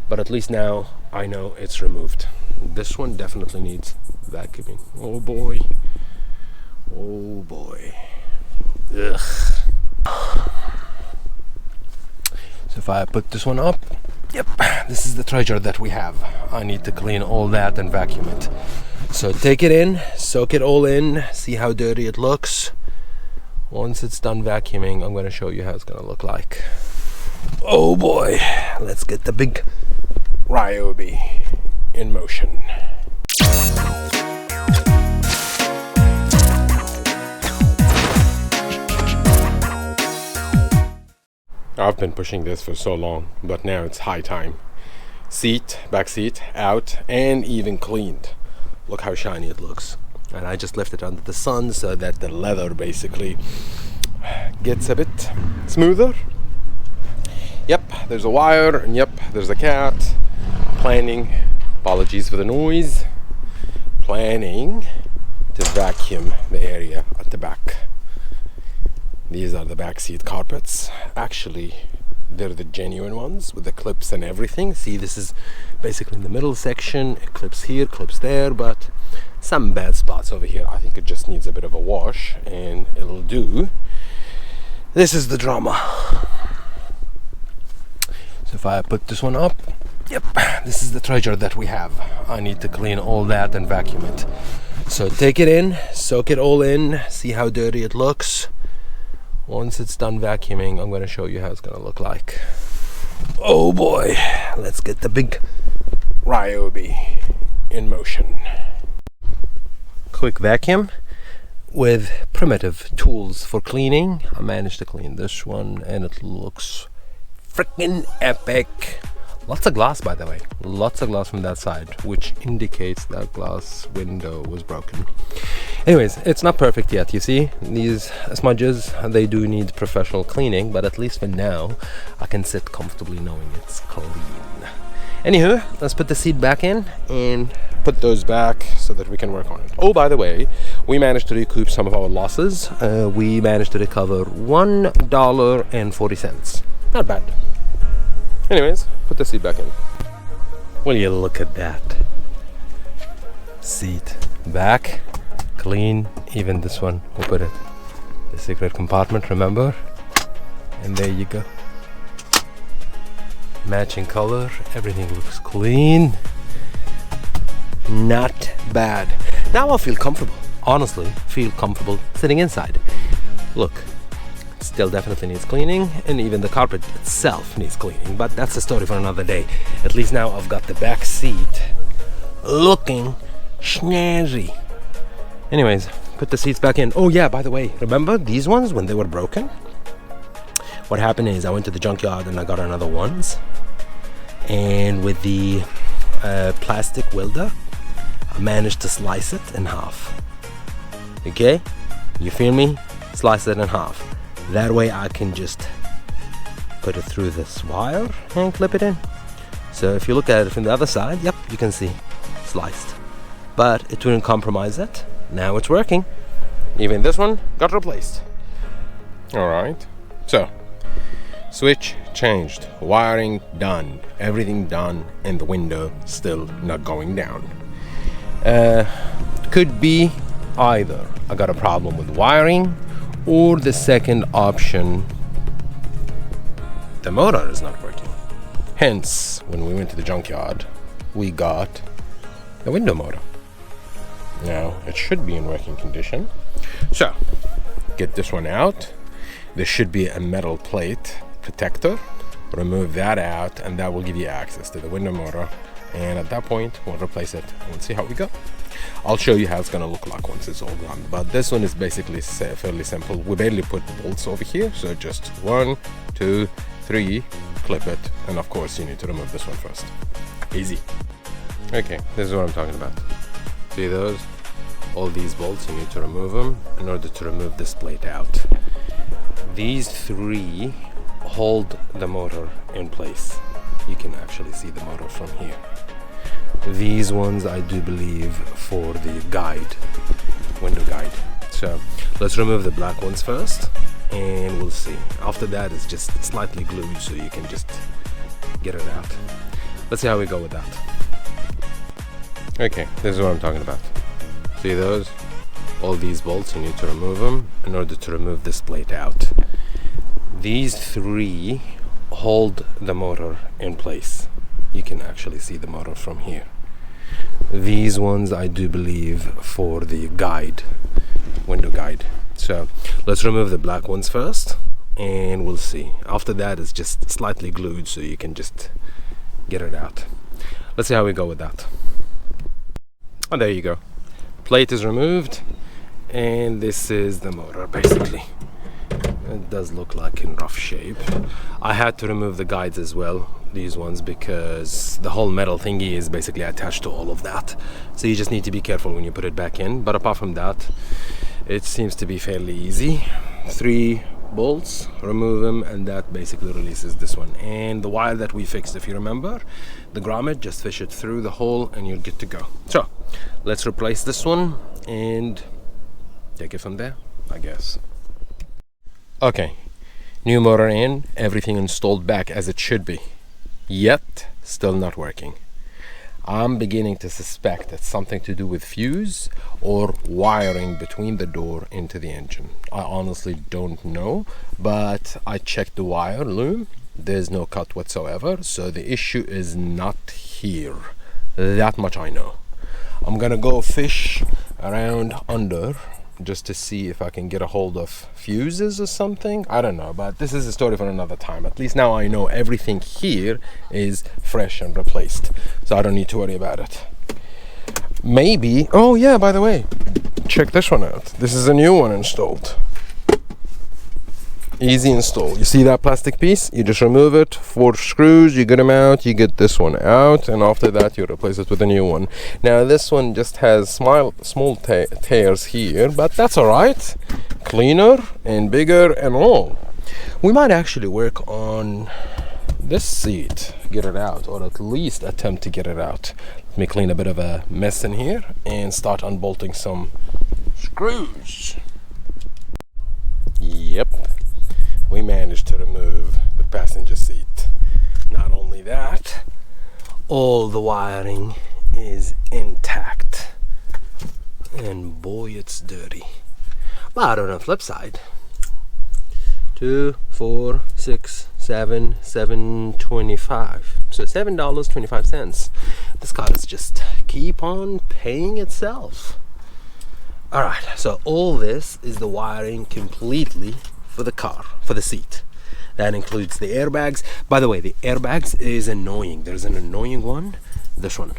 but at least now I know it's removed. This one definitely needs vacuuming. Oh boy. Oh boy. Ugh. So if I put this one up, yep, this is the treasure that we have. I need to clean all that and vacuum it. So take it in, soak it all in, see how dirty it looks. Once it's done vacuuming, I'm going to show you how it's going to look like. Oh boy, let's get the big Ryobi in motion. I've been pushing this for so long, but now it's high time. Seat, back seat, out, and even cleaned. Look how shiny it looks. And I just left it under the sun so that the leather basically gets a bit smoother. Yep, there's a wire, and yep, there's a cat. Planning, apologies for the noise, planning to vacuum the area at the back. These are the back seat carpets. Actually, they're the genuine ones with the clips and everything. See, this is basically in the middle section. It clips here, clips there, but some bad spots over here. I think it just needs a bit of a wash and it'll do. This is the drama. So if I put this one up, yep, this is the treasure that we have. I need to clean all that and vacuum it. So take it in, soak it all in, see how dirty it looks. Once it's done vacuuming, I'm going to show you how it's going to look like. Oh boy, let's get the big Ryobi in motion. Quick vacuum with primitive tools for cleaning. I managed to clean this one and it looks freaking epic. Lots of glass, by the way. Lots of glass from that side, which indicates that glass window was broken. Anyways, it's not perfect yet, you see. These smudges, they do need professional cleaning, but at least for now, I can sit comfortably knowing it's clean. Anywho, let's put the seat back in and put those back so that we can work on it. Oh, by the way, we managed to recoup some of our losses. We managed to recover $1.40. Not bad. Anyways, put the seat back in. Will you look at that? Seat back, clean. Even this one, we'll put it. The secret compartment, remember? And there you go. Matching color, everything looks clean. Not bad. Now I feel comfortable. Honestly, feel comfortable sitting inside. Look. Still definitely needs cleaning, and even the carpet itself needs cleaning, but that's a story for another day. At least now I've got the back seat looking snazzy. Anyways, put the seats back in. Oh yeah, by the way, remember these ones when they were broken? What happened is I went to the junkyard and I got another ones, and with the plastic welder I managed to slice it in half. Okay, you feel me? Slice it in half. That way I can just put it through this wire and clip it in. So if you look at it from the other side, yep, you can see sliced. But it wouldn't compromise it. Now it's working. Even this one got replaced. Alright, so switch changed, wiring done, everything done, and the window still not going down. Could be either I got a problem with wiring, or the second option, the motor is not working. Hence, when we went to the junkyard, we got the window motor. Now, it should be in working condition. So, get this one out. There should be a metal plate protector. Remove that out, and that will give you access to the window motor. And at that point, we'll replace it and we'll see how we go. I'll show you how it's gonna look like once it's all done. But this one is basically fairly simple. We barely put bolts over here, so just 1, 2, 3, clip it, and of course you need to remove this one first. Easy. Okay, this is what I'm talking about. See those? All these bolts, you need to remove them in order to remove this plate out. These 3 hold the motor in place. You can actually see the motor from here. These ones I do believe for the guide, window guide. So let's remove the black ones first and we'll see. After that it's just slightly glued, so you can just get it out. Let's see how we go with that. Okay, this is what I'm talking about. See those? All these bolts, you need to remove them in order to remove this plate out. These three hold the motor in place. You can actually see the motor from here. These ones I do believe for the guide, window guide. So let's remove the black ones first and we'll see. After that it's just slightly glued so you can just get it out. Let's see how we go with that. Oh, there you go. Plate is removed and this is the motor basically. It does look like in rough shape. I had to remove the guides as well, these ones, because the whole metal thingy is basically attached to all of that. So you just need to be careful when you put it back in. But apart from that, it seems to be fairly easy. 3 bolts, remove them, and that basically releases this one. And the wire that we fixed, if you remember, the grommet, just fish it through the hole and you're good to go. So let's replace this one and take it from there, I guess. Okay, new motor in, everything installed back as it should be, yet still not working. I'm beginning to suspect it's something to do with fuse or wiring between the door into the engine. I honestly don't know, but I checked the wire loom, there's no cut whatsoever, so the issue is not here. That much I know. I'm gonna go fish around under just to see if I can get a hold of fuses or something. I don't know, but this is a story for another time. At least now I know everything here is fresh and replaced, so I don't need to worry about it. Maybe, oh yeah, by the way, check this one out. This is a new one installed. Easy install. You see that plastic piece? You just remove it, 4 screws, you get them out, you get this one out, and after that you replace it with a new one. Now this one just has small tears here, but that's alright. Cleaner and bigger and all. We might actually work on this seat, get it out, or at least attempt to get it out. Let me clean a bit of a mess in here and start unbolting some screws. Yep. We managed to remove the passenger seat. Not only that, all the wiring is intact. And boy, it's dirty. But on the flip side, 2, 4, 6, 7, $7.25. So $7.25. This car is just keep on paying itself. Alright, so all this is the wiring completely for the car, for the seat. That includes the airbags. By the way, the airbags is annoying. There's an annoying one, this one.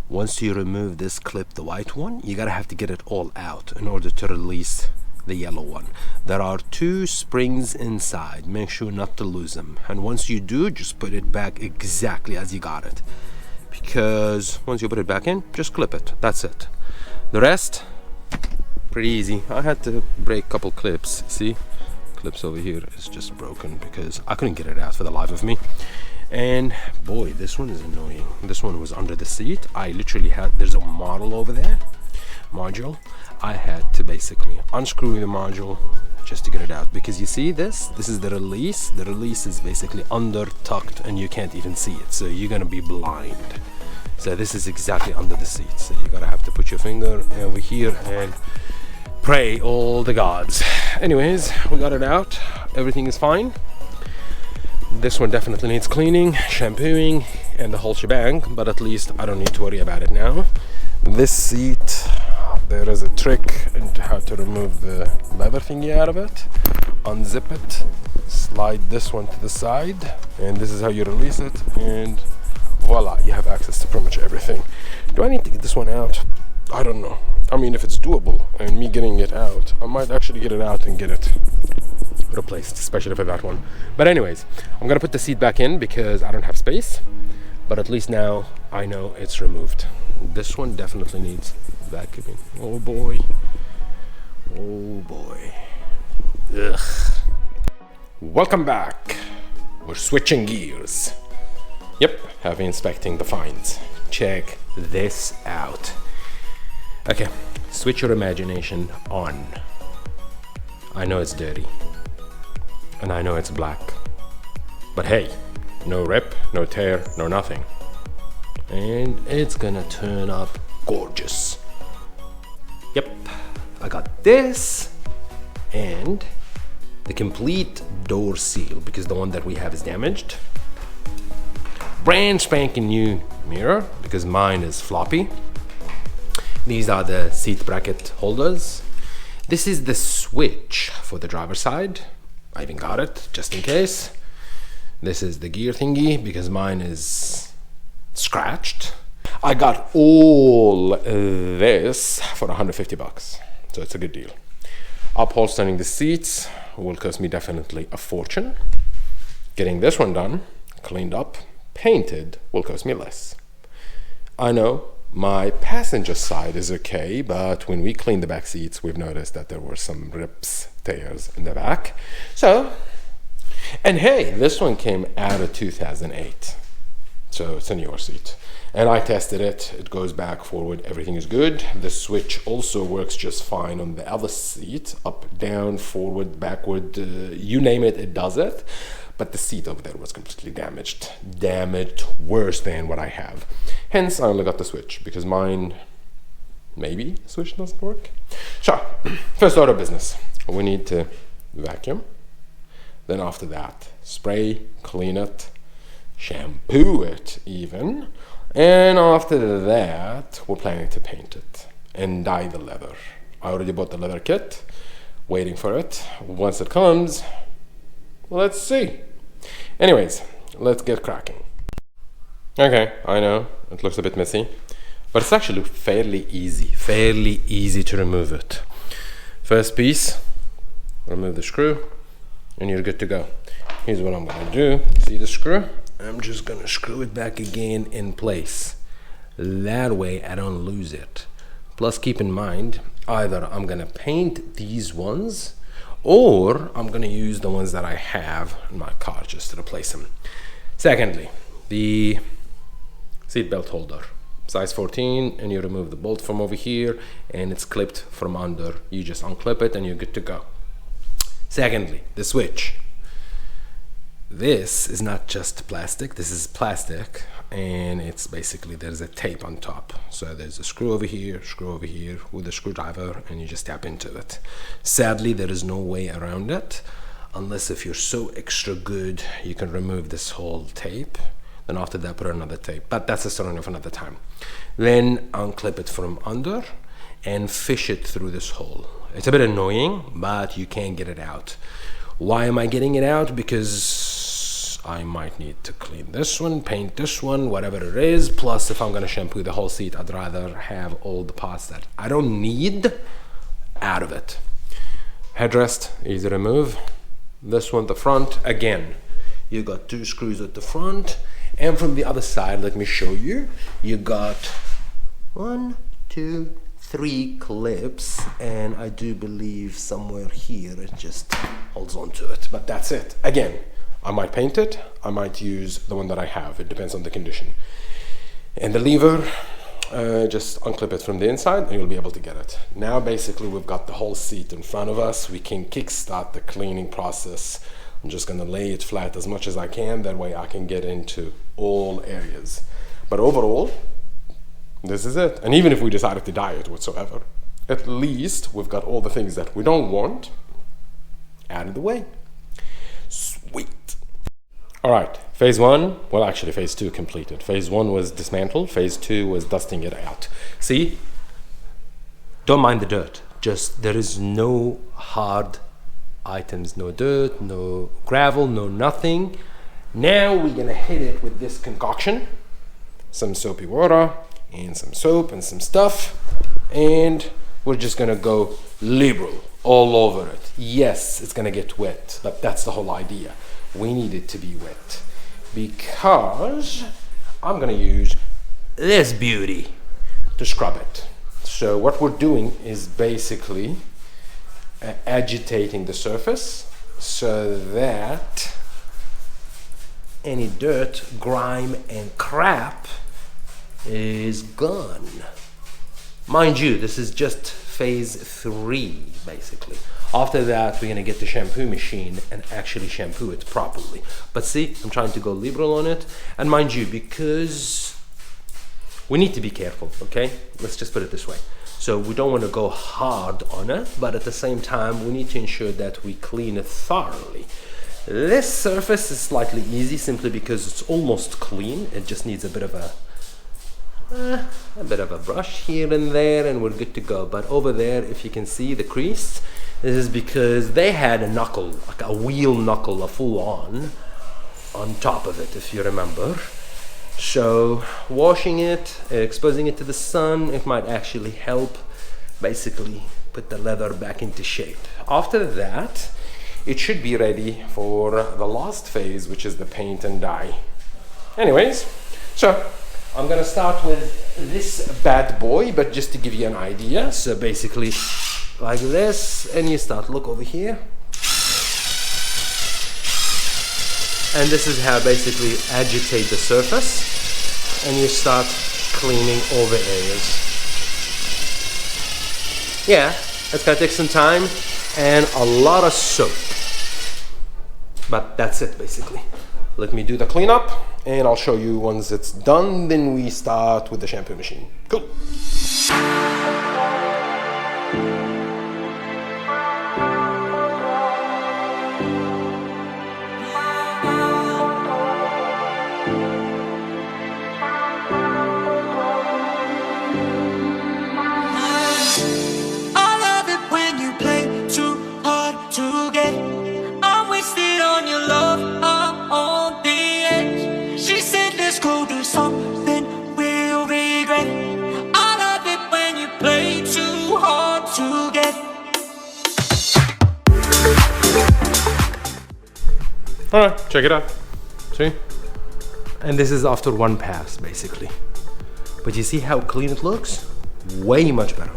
Once you remove this clip, the white one, you gotta have to get it all out in order to release the yellow one. There are 2 springs inside. Make sure not to lose them. And once you do, just put it back exactly as you got it. Because once you put it back in, just clip it. That's it. The rest, pretty easy. I had to break a couple clips. See, clips over here is just broken because I couldn't get it out for the life of me. And boy, this one is annoying. This one was under the seat. I literally had, there's a model over there, module. I had to basically unscrew the module just to get it out, because you see this is the release. The release is basically under tucked and you can't even see it, so you're gonna be blind. So this is exactly under the seat, so you gotta have to put your finger over here and pray all the gods. Anyways, we got it out, everything is fine. This one definitely needs cleaning, shampooing, and the whole shebang, but at least I don't need to worry about it now. This seat, there is a trick into how to remove the leather thingy out of it. Unzip it, slide this one to the side, and this is how you release it, and voila, you have access to pretty much everything. Do I need to get this one out? I don't know. I mean, if it's doable and me getting it out, I might actually get it out and get it replaced, especially for that one. But anyways, I'm gonna put the seat back in because I don't have space, but at least now I know it's removed. This one definitely needs vacuuming. Oh boy. Oh boy. Ugh. Welcome back. We're switching gears. Yep, heavy inspecting the finds. Check this out. Okay, switch your imagination on. I know it's dirty, and I know it's black, but hey, No rip, no tear, no nothing. And it's gonna turn up gorgeous. Yep, I got this and the complete door seal because the one that we have is damaged. Brand spanking new mirror because mine is floppy. These are the seat bracket holders. This is the switch for the driver's side. I even got it just in case. This is the gear thingy because mine is scratched. I got all this for 150 bucks, so it's a good deal. Upholstering the seats will cost me definitely a fortune. Getting this one done, cleaned up, painted will cost me less. I know my passenger side is okay, but when we cleaned the back seats, we've noticed that there were some rips, tears in the back. So, and hey, this one came out of 2008. So it's a newer seat. And I tested it, it goes back, forward, everything is good. The switch also works just fine on the other seat, up, down, forward, backward, you name it, it does it. But the seat over there was completely damaged worse than what I have. Hence, I only got the switch because mine, maybe the switch doesn't work. So, first order of business, we need to vacuum. Then after that, spray, clean it, shampoo it even. And after that, we're planning to paint it and dye the leather. I already bought the leather kit, waiting for it. Once it comes, let's see. Anyways, let's get cracking. Okay, I know, it looks a bit messy, but it's actually fairly easy to remove it. First piece, remove the screw, and you're good to go. Here's what I'm gonna do. See the screw? I'm just gonna screw it back again in place. That way I don't lose it. Plus keep in mind, either I'm gonna paint these ones or I'm gonna use the ones that I have in my car just to replace them. Secondly, the seat belt holder, size 14, and you remove the bolt from over here and it's clipped from under. You just unclip it and you're good to go. Secondly, the switch. This is not just plastic, this is plastic, and it's basically, there's a tape on top. So there's a screw over here with a screwdriver, and you just tap into it. Sadly, there is no way around it, unless if you're so extra good, you can remove this whole tape. Then after that, put another tape, but that's a story of another time. Then unclip it from under and fish it through this hole. It's a bit annoying, but you can get it out. Why am I getting it out? Because I might need to clean this one, paint this one, whatever it is. Plus, if I'm gonna shampoo the whole seat, I'd rather have all the parts that I don't need out of it. Headrest, easy to remove. This one, the front, again, you got 2 screws at the front. And from the other side, let me show you, you got 1, 2, 3 clips, and I do believe somewhere here it just holds on to it, but that's it. Again, I might paint it, I might use the one that I have, it depends on the condition. And the lever, just unclip it from the inside and you'll be able to get it. Now basically we've got the whole seat in front of us, we can kickstart the cleaning process. I'm just gonna lay it flat as much as I can, that way I can get into all areas. But overall, this is it. And even if we decided to dye it whatsoever, at least we've got all the things that we don't want out of the way. Sweet. All right, phase 1, well actually phase 2 completed. Phase 1 was dismantled, phase 2 was dusting it out. See, don't mind the dirt, just there is no hard items, no dirt, no gravel, no nothing. Now we're gonna hit it with this concoction, some soapy water, and some soap and some stuff, and we're just gonna go liberal all over it. Yes, it's gonna get wet, but that's the whole idea. We need it to be wet because I'm gonna use this beauty to scrub it. So what we're doing is basically agitating the surface so that any dirt, grime, and crap is gone. Mind you, this is just phase 3 basically. After that, we're gonna get the shampoo machine and actually shampoo it properly. But see, I'm trying to go liberal on it. And mind you, because we need to be careful, okay? Let's just put it this way. So we don't want to go hard on it, but at the same time, we need to ensure that we clean it thoroughly. This surface is slightly easy simply because it's almost clean. It just needs a bit of a brush here and there, and we're good to go. But over there, if you can see the crease, this is because they had a knuckle, like a wheel knuckle, a full on top of it, if you remember. So washing it, exposing it to the sun, it might actually help basically put the leather back into shape. After that, it should be ready for the last phase, which is the paint and dye. Anyways, so I'm gonna start with this bad boy, but just to give you an idea. So basically like this, and you start, look over here. And this is how basically agitate the surface, and you start cleaning all the areas. Yeah, it's gonna take some time and a lot of soap. But that's it basically. Let me do the cleanup and I'll show you once it's done, then we start with the shampoo machine. Cool. Alright, check it out. See? And this is after one pass, basically. But you see how clean it looks? Way much better.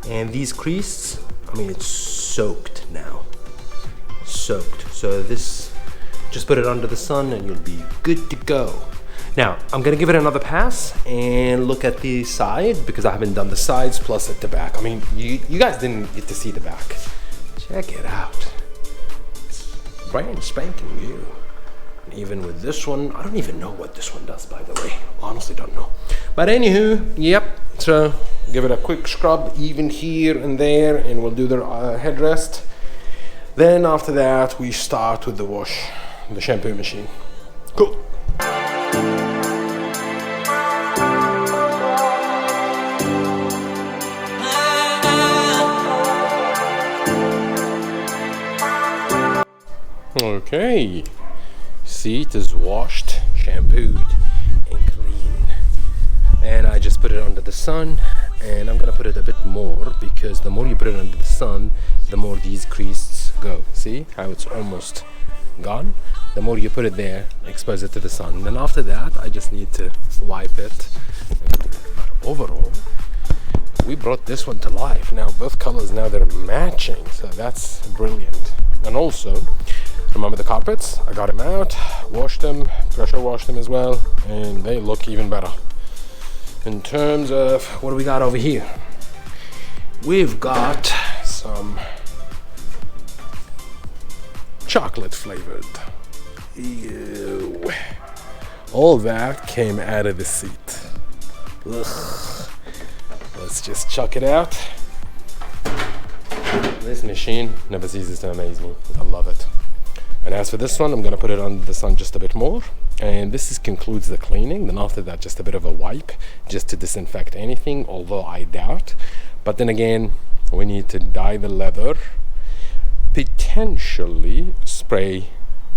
And these creases, I mean, it's soaked now. Soaked. So this, just put it under the sun and you'll be good to go. Now, I'm gonna give it another pass and look at the side, because I haven't done the sides plus at the back. I mean, you guys didn't get to see the back. Check it out. Brand spanking new. And even with this one, I don't even know what this one does, by the way. Honestly don't know. But anywho, yep. So give it a quick scrub even here and there, and we'll do the headrest. Then after that, we start with the wash, the shampoo machine. Cool. Okay, seat is washed, shampooed, and clean. And I just put it under the sun, and I'm gonna put it a bit more, because the more you put it under the sun, the more these creases go. See how it's almost gone? The more you put it there, expose it to the sun. And then after that, I just need to wipe it. But overall, we brought this one to life. Now both colors, now they're matching, so that's brilliant. And also, remember the carpets? I got them out, washed them, pressure washed them as well, and they look even better. In terms of what do we got over here? We've got some chocolate flavored. Ew. All that came out of the seat. Ugh. Let's just chuck it out. This machine never ceases to amaze me. I love it. And as for this one, I'm going to put it under the sun just a bit more. And this concludes the cleaning. Then after that, just a bit of a wipe just to disinfect anything, although I doubt. But then again, we need to dye the leather, potentially spray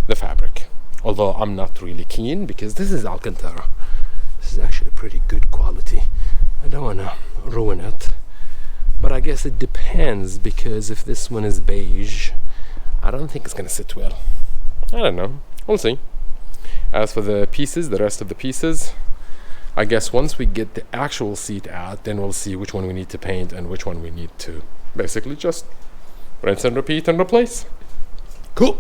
the fabric. Although I'm not really keen, because this is Alcantara. This is actually pretty good quality. I don't want to ruin it. But I guess it depends, because if this one is beige, I don't think it's going to sit well. I don't know. We'll see. As for the pieces, the rest of the pieces, I guess once we get the actual seat out, then we'll see which one we need to paint and which one we need to basically just rinse and repeat and replace. Cool.